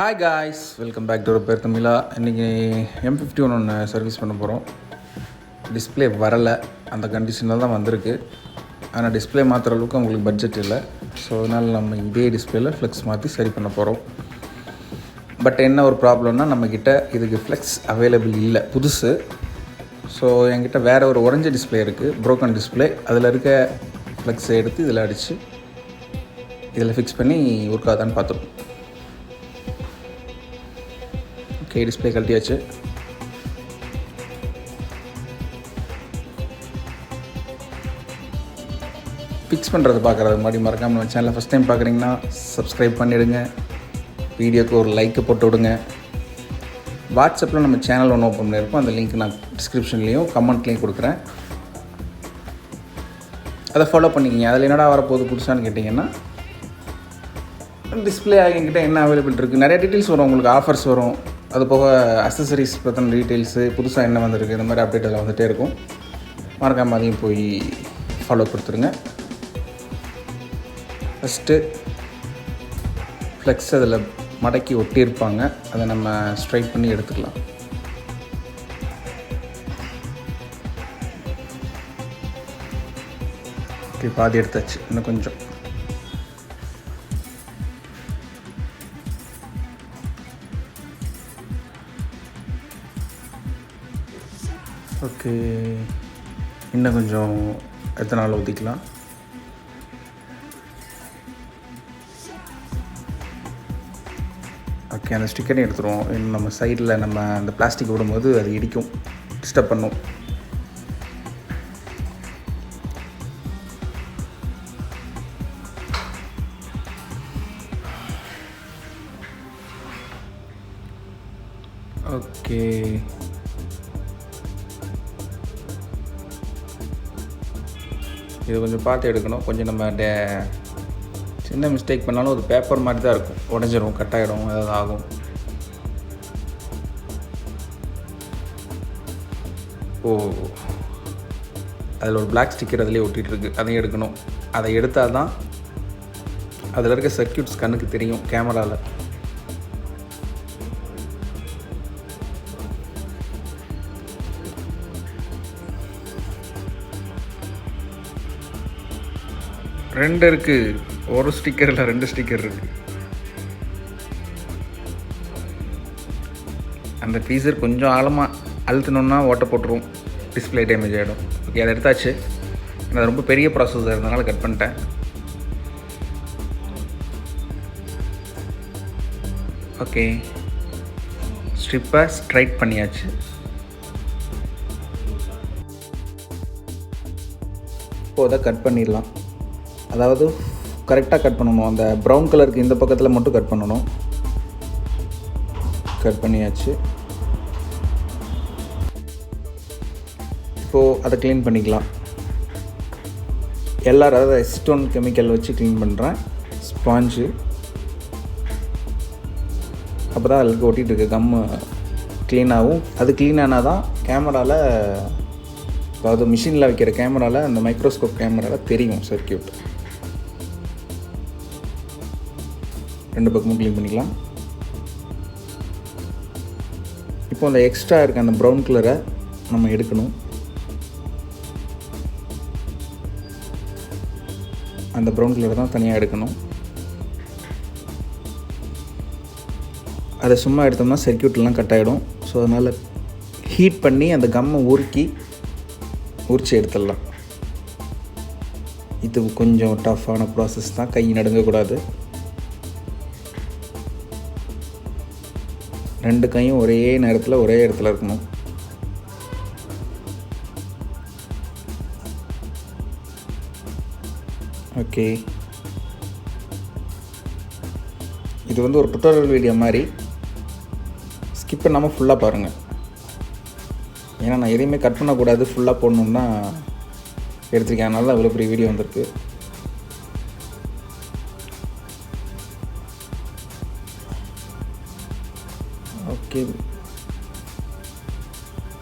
Hi guys, welcome back to பேர் தமிழா. இன்றைக்கி M51 ஒன்று சர்வீஸ் பண்ண போகிறோம். டிஸ்பிளே வரலை, அந்த கண்டிஷனில் தான் வந்திருக்கு. ஆனால் டிஸ்பிளே மாற்றுற அளவுக்கு உங்களுக்கு பட்ஜெட் இல்லை. ஸோ அதனால் நம்ம இதே டிஸ்பிளேயில் ஃப்ளெக்ஸ் மாற்றி சரி பண்ண போகிறோம். பட் என்ன ஒரு ப்ராப்ளம்னா, நம்மக்கிட்ட இதுக்கு ஃப்ளெக்ஸ் அவைலபிள் இல்லை, புதுசு. ஸோ என்கிட்ட வேறு ஒரு உடஞ்ச டிஸ்பிளே இருக்குது, ப்ரோக்கன் டிஸ்பிளே. அதில் இருக்க ஃப்ளெக்ஸை எடுத்து இதில் அடித்து இதில் ஃபிக்ஸ் பண்ணி ஒர்க் ஆகுதான்னு பார்த்துருவோம். Okay, display கழட்டியாச்சு. ஃபிக்ஸ் பண்ணுறது பார்க்குறது முன்னாடி மறக்காமல் நம்ம சேனலை ஃபஸ்ட் டைம் பார்க்குறீங்கன்னா சப்ஸ்கிரைப் பண்ணிவிடுங்க. வீடியோக்கு ஒரு லைக்கை போட்டு விடுங்க. வாட்ஸ்அப்பில் நம்ம சேனல் ஒன்று ஓப்பன் பண்ணியிருப்போம், அந்த லிங்க் நான் டிஸ்கிரிப்ஷன்லேயும் கமெண்ட்லேயும் கொடுக்குறேன். அதை ஃபாலோ பண்ணிக்கிங்க. அதில் என்னடா வரப்போகுது புதுசான்னு கேட்டிங்கன்னா, டிஸ்பிளே என்கிட்ட என்ன அவைலபிள் இருக்குது, நிறைய டீட்டெயில்ஸ் வரும், உங்களுக்கு ஆஃபர்ஸ் வரும். அது போக அக்சசரிஸ் பற்றின டீட்டெயில்ஸு, புதுசாக என்ன வந்திருக்கு, இந்த மாதிரி அப்டேட் எல்லாம் வந்துகிட்டே இருக்கும். மறக்காமல் அதையும் போய் ஃபாலோ கொடுத்துருங்க. ஃபஸ்ட்டு ஃப்ளெக்ஸ் அதில் மடக்கி ஒட்டியிருப்பாங்க, அதை நம்ம ஸ்ட்ரைட் பண்ணி எடுத்துக்கலாம். ஓகே, பாதி எடுத்தாச்சு, இன்னும் கொஞ்சம். ஓகே, இன்னும் கொஞ்சம் எத்தனாலும் ஊற்றிக்கலாம். ஓகே, அந்த ஸ்டிக்கரையும் எடுத்துருவோம். இன்னும் நம்ம சைடில் நம்ம அந்த பிளாஸ்டிக் விடும்போது அது இடிக்கும், டிஸ்டர்ப் பண்ணும். ஓகே, இது கொஞ்சம் பார்த்து எடுக்கணும். கொஞ்சம் நம்ம சின்ன மிஸ்டேக் பண்ணாலும் அது பேப்பர் மாதிரி தான் இருக்கும், உடஞ்சிரும், கட் ஆகிடும், ஏதாவது ஆகும். ஓ, அதில் ஒரு பிளாக் ஸ்டிக்கர் அதிலே ஒட்டிகிட்ருக்கு, அதையும் எடுக்கணும். அதை எடுத்தால் தான் அதில் இருக்க சர்க்யூட்ஸ் கண்ணுக்கு தெரியும் கேமராவில். ரெண்டு இருக்குது, ஒரு ஸ்டிக்கர் இல்லை, 2 ஸ்டிக்கர் இருக்குது. அந்த பீசர் கொஞ்சம் ஆழமாக அழுத்தினோன்னா ஓட்ட போட்டுரும், டிஸ்பிளே டேமேஜ் ஆகிடும். ஓகே, அதை எடுத்தாச்சு. அது ரொம்ப பெரிய ப்ராசஸர் இருந்தனால கட் பண்ணிட்டேன். ஓகே, ஸ்ட்ரிப்பை ஸ்ட்ரைட் பண்ணியாச்சு. இப்போது அதை கட் பண்ணிடலாம். அதாவது கரெக்டாக கட் பண்ணணும். அந்த ப்ரௌன் கலருக்கு இந்த பக்கத்தில் மட்டும் கட் பண்ணணும். கட் பண்ணியாச்சு. இப்போது அதை க்ளீன் பண்ணிக்கலாம். அதாவது S1 கெமிக்கல் வச்சு க்ளீன் பண்ணுறேன், ஸ்பாஞ்சு. அப்போ தான் அதுக்கு ஒட்டிகிட்டு இருக்க கம்மு க்ளீனாகவும், அது க்ளீன் ஆனால் தான் கேமராவில், அதாவது மிஷினில் வைக்கிற கேமராவில், அந்த மைக்ரோஸ்கோப் கேமராவில் தெரியும் சர்க்யூட். 2 பக்கமும் க்ளீன் பண்ணிக்கலாம். இப்போ அந்த எக்ஸ்ட்ரா இருக்க அந்த ப்ரௌன் கலரை நம்ம எடுக்கணும். அந்த ப்ரௌன் கலரை தான் தனியாக எடுக்கணும். அதை சும்மா எடுத்தோம்னா சர்க்யூட்லாம் கட் ஆகிடும். ஸோ அதனால் ஹீட் பண்ணி அந்த கம்மை உரிச்சு எடுத்துடலாம். இது கொஞ்சம் டஃப்பான ப்ராசஸ் தான், கை நடுங்கக்கூடாது. 2 கையும் ஒரே நேரத்தில் ஒரே இடத்துல இருக்கணும். ஓகே, இது வந்து ஒரு டுட்டோரியல் வீடியோ மாதிரி, ஸ்கிப் பண்ணாமல் ஃபுல்லாக பாருங்கள். ஏன்னா நான் எதையுமே கட் பண்ணக்கூடாது, ஃபுல்லாக போடணுன்னா எடுத்துருக்கேன். அதனால தான் இவ்வளோ பெரிய வீடியோ வந்திருக்கு. ஓகே,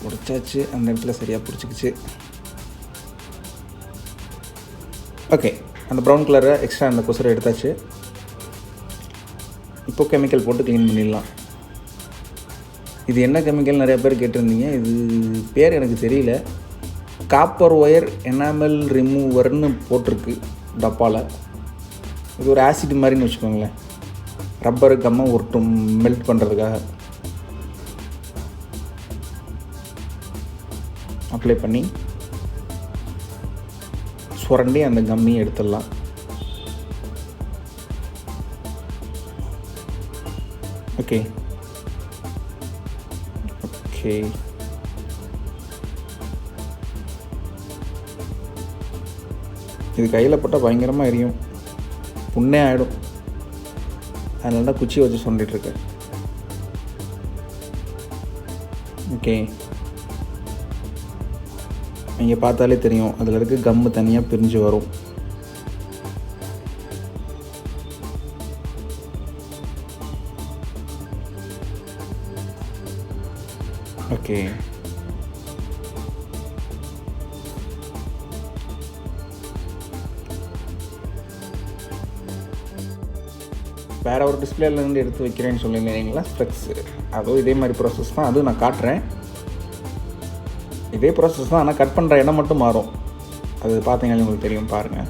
பிடிச்சாச்சு, அந்த இடத்துல சரியாக பிடிச்சிக்கிச்சு. ஓகே, அந்த ப்ரௌன் கலரை எக்ஸ்ட்ரா அந்த கொசரை எடுத்தாச்சு. இப்போ கெமிக்கல் போட்டு க்ளீன் பண்ணிடலாம். இது என்ன கெமிக்கல் நிறையா பேர் கேட்டிருந்தீங்க. இது பேர் எனக்கு தெரியல. காப்பர் ஒயர் எனாமல் ரிமூவர்னு போட்டிருக்கு டப்பாவில். இது ஒரு ஆசிட் மாதிரின்னு வச்சுக்கோங்களேன். ரப்பரு கம்மை ஒட்டும் மெல்ட் பண்ணுறதுக்காக அப்ளை பண்ணி சுரண்டி அந்த கம்மியை எடுத்துடலாம். ஓகே ஓகே இது கையில் போட்டால் பயங்கரமாக எரியும், புண்ணே ஆகிடும். அதனால தான் குச்சி வச்சு சொல்லிட்டுருக்கேன். ஓகே, நீங்கள் பார்த்தாலே தெரியும் அதில் இருக்க கம்மு தனியாக பிரிஞ்சு வரும். ஓகே, வேறு ஒரு டிஸ்பிளேலேருந்து எடுத்து வைக்கிறேன்னு சொல்லியிருந்தீங்களா ஃப்ளெக்ஸு, அதுவும் இதே மாதிரி ப்ராசஸ் தான். அதுவும் நான் காட்டுறேன். இதே ப்ராசஸ் தான், ஆனால் கட் பண்ணுற இடம் மட்டும் மாறும். அது பார்த்தீங்கன்னா உங்களுக்கு தெரியும், பாருங்கள்.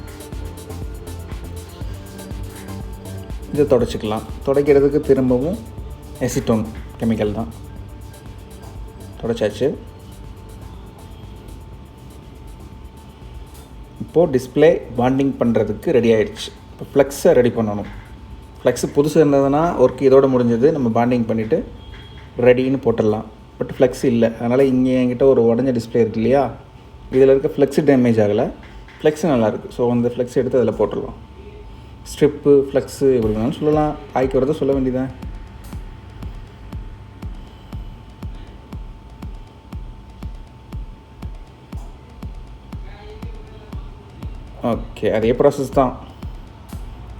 இதை தொடச்சிக்கலாம். துடைக்கிறதுக்கு திரும்பவும் எசிட்டோன் கெமிக்கல் தான். தொடச்சாச்சு. இப்போது டிஸ்பிளே பாண்டிங் பண்ணுறதுக்கு ரெடி ஆகிடுச்சு. இப்போ ஃப்ளெக்ஸை ரெடி பண்ணணும். ஃப்ளெக்ஸு புதுசு இருந்ததுன்னா ஒர்க் இதோடு முடிஞ்சது, நம்ம பாண்டிங் பண்ணிவிட்டு ரெடின்னு போட்டுடலாம். பட் ஃப்ளெக்ஸ் இல்லை, அதனால் இங்கே என்கிட்ட ஒரு உடஞ்ச டிஸ்பிளே இருக்குது இல்லையா, இதில் இருக்க ஃப்ளெக்ஸு டேமேஜ் ஆகலை, ஃப்ளெக்ஸு நல்லாயிருக்கு. ஸோ அந்த ஃப்ளெக்ஸ் எடுத்து அதில் போட்டுடலாம். ஸ்ட்ரிப்பு ஃப்ளெக்ஸு எப்படி வேணாலும் சொல்லலாம், ஆய்க்கு வரதை சொல்ல வேண்டியதான். ஓகே, அதே ப்ராசஸ் தான்.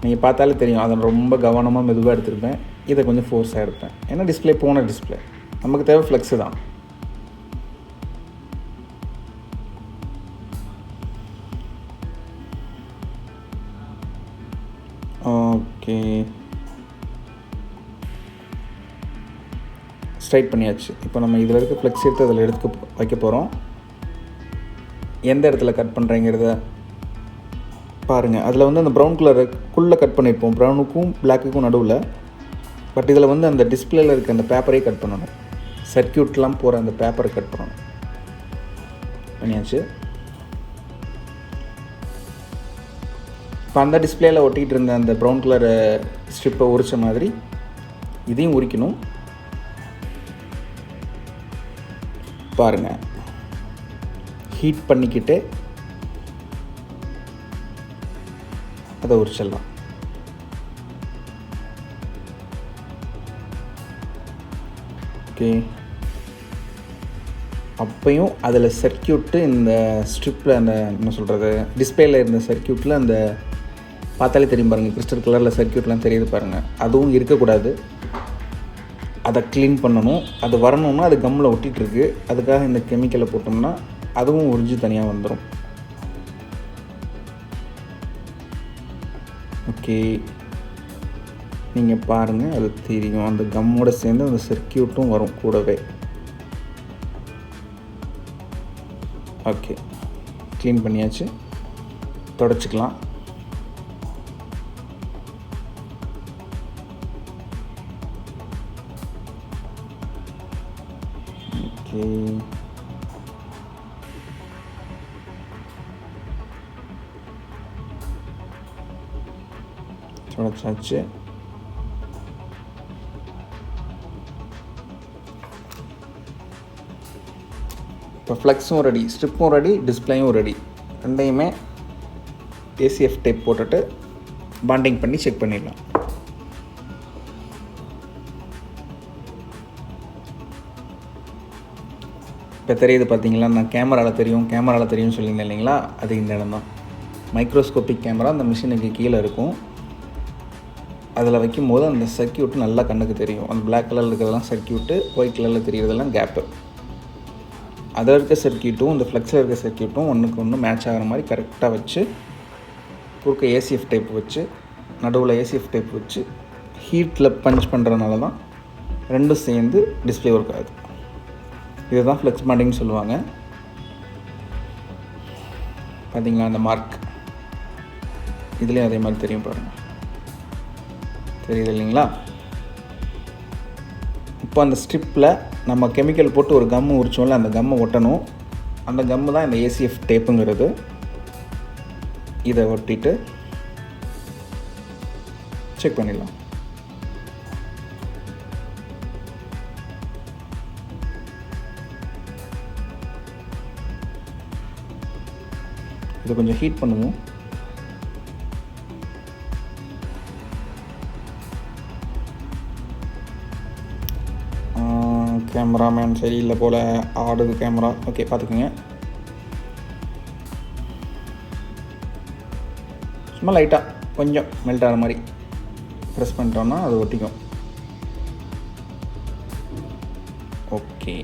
நீங்கள் பார்த்தாலே தெரியும், அதை ரொம்ப கவனமாக மெதுவாக எடுத்துருப்பேன். இதை கொஞ்சம் ஃபோர்ஸாக எடுப்பேன். ஏன்னா டிஸ்பிளே போன டிஸ்பிளே, நமக்கு தேவை ஃப்ளெக்ஸு தான். ஓகே, ஸ்ட்ரைட் பண்ணியாச்சு. இப்போ நம்ம இதில் இருக்க ஃப்ளெக்ஸ் எடுத்து அதில் வைக்க போகிறோம். எந்த இடத்துல கட் பண்ணுறேங்கிறத பாருங்கள். அதில் வந்து அந்த ப்ரௌன் கலருக்குள்ளே கட் பண்ணியிருப்போம், ப்ரௌனுக்கும் பிளாக்குக்கும் நடுவில். பட் இதில் வந்து அந்த டிஸ்பிளேயில் இருக்க அந்த பேப்பரே கட் பண்ணணும். சர்க்கியூட்லாம் போகிற அந்த பேப்பரை கட் பண்ணணும். பண்ணியாச்சு. இப்போ அந்த டிஸ்பிளேயில் ஒட்டிகிட்டு இருந்த அந்த ப்ரௌன் கலர் ஸ்ட்ரிப்பை உரித்த மாதிரி இதையும் உரிக்கணும். பாருங்கள், ஹீட் பண்ணிக்கிட்டு அதை உரிச்சிடலாம். ஓகே, அப்பையும் அதில் சர்க்கியூட்டு இந்த ஸ்ட்ரிப்பில் அந்த என்ன சொல்கிறது டிஸ்பிளேயில் இருந்த சர்க்கியூட்டில் அந்த பார்த்தாலே தெரியும் பாருங்கள், கிறிஸ்டல் கலரில் சர்க்கியூட்லாம் தெரியுது பாருங்கள், அதுவும் இருக்கக்கூடாது. அதை க்ளீன் பண்ணணும். அது வரணும்னா அது கம்மில் ஒட்டிகிட்ருக்கு, அதுக்காக இந்த கெமிக்கலை போட்டோம்னா அதுவும் உறிஞ்சி தனியாக வந்துடும். ஓகே, நீங்கள் பாருங்கள், அது தெரியும். அந்த கம்மோடு சேர்ந்து அந்த சர்க்கியூட்டும் வரும் கூடவே. ஓகே, க்ளீன் பண்ணியாச்சு. தொடச்சிக்கலாம். ஓகே, தொடச்சாச்சு. இப்போ ஃப்ளெக்ஸும் ரெடி, ஸ்ட்ரிப்பும் ரெடி, டிஸ்பிளேயும் ரெடி. ரெண்டையுமே ஏசிஎஃப் டேப் போட்டுட்டு பாண்டிங் பண்ணி செக் பண்ணிடலாம். இப்போ தெரியுது பார்த்தீங்களா, நான் கேமராவில் தெரியும்னு சொல்லியிருந்தேன் இல்லைங்களா, அது இந்த இடம் தான். மைக்ரோஸ்கோப்பிக் கேமரா அந்த மிஷினுக்கு கீழே இருக்கும். அதில் வைக்கும்போது அந்த சர்க்கியூட்டு நல்லா கண்ணுக்கு தெரியும். அந்த பிளாக் கலரில் இருக்கிறதெல்லாம் சர்க்கியூட்டு, ஒயிட் கலரில் தெரிகிறதெல்லாம் கேப்பு. அதில் இருக்க சர்க்கியூட்டும் இந்த ஃப்ளெக்ஸில் இருக்க சர்க்கியூட்டும் ஒன்றுக்கு ஒன்று மேட்ச் ஆகிற மாதிரி கரெக்டாக வச்சு, குறுக்க ஏசிஎஃப் டேப் வச்சு, நடுவில் ஏசிஎஃப் டேப் வச்சு ஹீட்டில் பஞ்ச் பண்ணுறதுனால தான் ரெண்டும் சேர்ந்து டிஸ்பிளே ஒர்க் ஆகுது. இதுதான் ஃப்ளெக்ஸ் பாண்டிங்னு சொல்லுவாங்க. பார்த்தீங்களா அந்த மார்க், இதுலேயும் அதே மாதிரி தெரியும் பாருங்கள், தெரியுது இல்லைங்களா? இப்போ அந்த ஸ்ட்ரிப்பில் நம்ம கெமிக்கல் போட்டு ஒரு கம்மு உரிச்சோம்ல, அந்த கம்மை ஒட்டணும். அந்த கம்மு தான் இந்த ஏசிஎஃப் டேப்புங்கிறது. இதை ஒட்டிட்டு செக் பண்ணிடலாம். இதை கொஞ்சம் ஹீட் பண்ணுவோம். கேமராமேன் சரியில்லை போல், ஆடுது கேமரா. ஓகே, பார்த்துக்குங்க. சும்மா லைட்டாக கொஞ்சம் மெல்ட் ஆகிற மாதிரி ப்ரெஸ் பண்ணிட்டோன்னா அது ஒட்டிக்கும். ஓகே,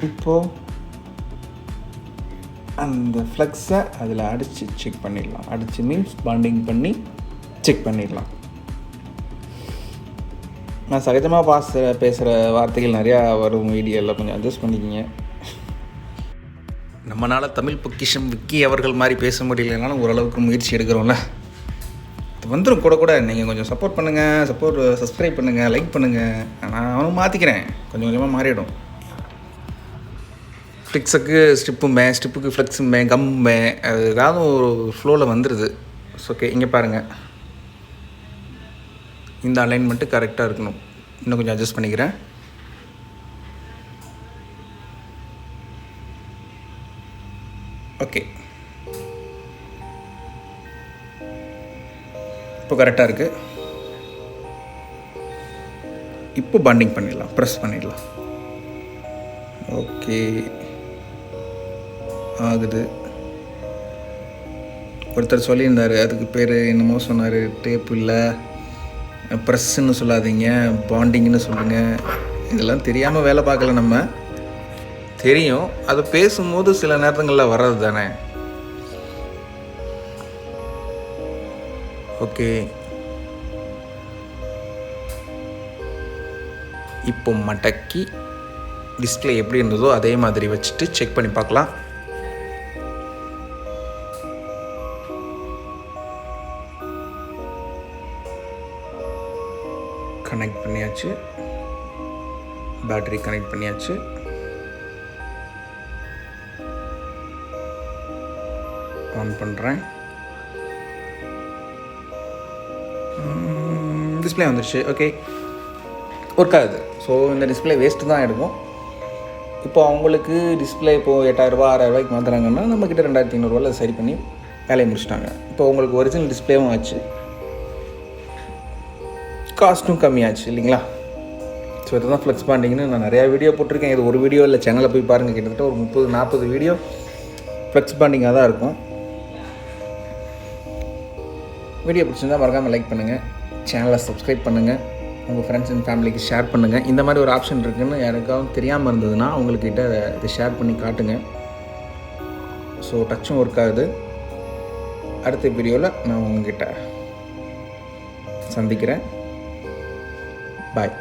இப்போது அந்த ஃப்ளெக்ஸை அதில் அடித்து செக் பண்ணிடலாம். அடித்து மீன்ஸ் பாண்டிங் பண்ணி செக் பண்ணிடலாம். நான் சகஜமாக பேசுகிற வார்த்தைகள் நிறையா வரும் வீடியோவில், கொஞ்சம் அட்ஜஸ்ட் பண்ணிக்கிங்க. நம்மளால் தமிழ் பொக்கிஷம் விக்கி அவர்கள் மாதிரி பேச முடியலனாலும் ஓரளவுக்கு முயற்சி எடுக்கிறோம்ல, இது வந்துடும். கூட நீங்கள் கொஞ்சம் சப்போர்ட் பண்ணுங்கள், சப்ஸ்கிரைப் பண்ணுங்கள், லைக் பண்ணுங்கள். நான் அவனும் மாற்றிக்கிறேன், கொஞ்சம் கொஞ்சமாக மாறிடும். ஃப்ளிக்ஸுக்கு ஸ்ட்ரிப்புக்கு ஃப்ளெக்ஸுமே, கம்மே, அது ஏதாவது ஒரு ஃப்ளோவில் வந்துடுது. ஓகே, இங்கே பாருங்கள், இந்த அலைன்மெண்ட்டு கரெக்டாக இருக்கணும். இன்னும் கொஞ்சம் அட்ஜஸ்ட் பண்ணிக்கிறேன். ஓகே, இப்போ கரெக்டாக இருக்குது. இப்போ பாண்டிங் பண்ணிடலாம், ப்ரெஸ் பண்ணிடலாம். ஓகே, ஆகுது. ஒருத்தர் சொல்லியிருந்தார், அதுக்கு பேர் என்னமோ சொன்னார், டேப் இல்லை, ப்ரெஸ்ஸுன்னு சொல்லாதீங்க, பாண்டிங்னு சொல்லுங்கள். இதெல்லாம் தெரியாமல் வேலை பார்க்கல, நம்ம தெரியும். அது பேசும்போது சில நேரங்களில் வர்றது தானே. ஓகே, இப்போ மடக்கி டிஸ்பிளே எப்படி இருந்ததோ அதே மாதிரி வச்சுட்டு செக் பண்ணி பார்க்கலாம். கனெக்ட் பண்ணியாச்சு, பேட்டரி கனெக்ட் பண்ணியாச்சு. ஆன் பண்ணுறேன். டிஸ்பிளே வந்துடுச்சு. ஓகே, ஒர்க் ஆகுது. ஸோ இந்த டிஸ்பிளே வேஸ்ட்டு தான் எடுக்கும். இப்போ அவங்களுக்கு டிஸ்பிளே இப்போது 8000 6000 மாற்றுறாங்கன்னா நம்மக்கிட்ட 2500 சரி பண்ணி வேலையை முடிச்சிட்டாங்க. இப்போ உங்களுக்கு ஒரிஜினல் டிஸ்பிளேவும் ஆச்சு, காஸ்ட்டும் கம்மியாச்சு இல்லைங்களா? ஸோ இதுதான் ஃப்ளெக்ஸ் பாண்டிங்னு நான் நிறையா வீடியோ போட்டிருக்கேன். இது ஒரு வீடியோ இல்லை, சேனலில் போய் பாருங்கள். கிட்டத்தட்ட ஒரு 30-40 வீடியோ ஃப்ளெக்ஸ் பாண்டிங்காக தான் இருக்கும். வீடியோ பிடிச்சிருந்தால் மறக்காமல் லைக் பண்ணுங்கள், சேனலை சப்ஸ்கிரைப் பண்ணுங்கள், உங்கள் ஃப்ரெண்ட்ஸ் அண்ட் ஃபேமிலிக்கு ஷேர் பண்ணுங்கள். இந்த மாதிரி ஒரு ஆப்ஷன் இருக்குதுன்னு யாருக்காவது தெரியாமல் இருந்ததுன்னா உங்கள்கிட்ட இதை ஷேர் பண்ணி காட்டுங்க. ஸோ டச்சும் ஒர்க் ஆகுது. அடுத்த வீடியோவில் நான் உங்ககிட்ட சந்திக்கிறேன். பாய்.